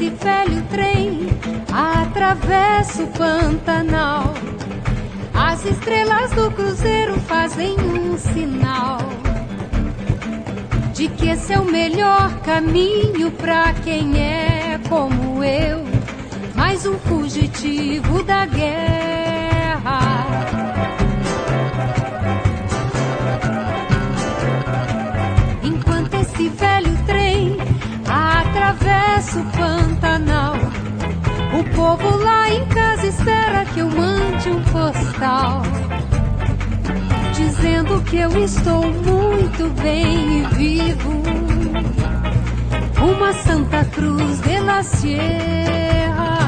esse velho trem atravessa o Pantanal. As estrelas do cruzeiro fazem um sinal de que esse é o melhor caminho pra quem é como eu, mais um fugitivo da guerra. Enquanto esse velho trem atravessa o Pantanal, o povo lá em casa espera que eu mande um postal dizendo que eu estou muito bem e vivo, uma Santa Cruz de la Sierra.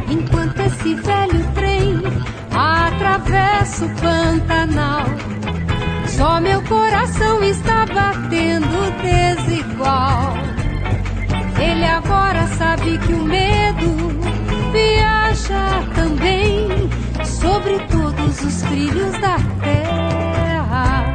Enquanto esse velho trem atravessa o Pantanal, só meu coração está batendo desigual. Ele agora sabe que o medo viaja também sobre todos os trilhos da terra.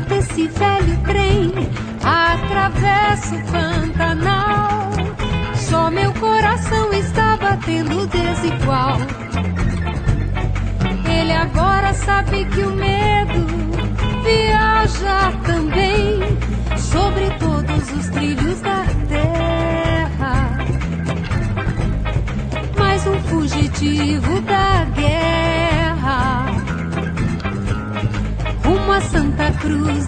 Esse velho trem atravessa o Pantanal, só meu coração está batendo desigual. Ele agora sabe que o medo viaja também sobre todos os trilhos da terra, mais um fugitivo da guerra, uma Santa Cruz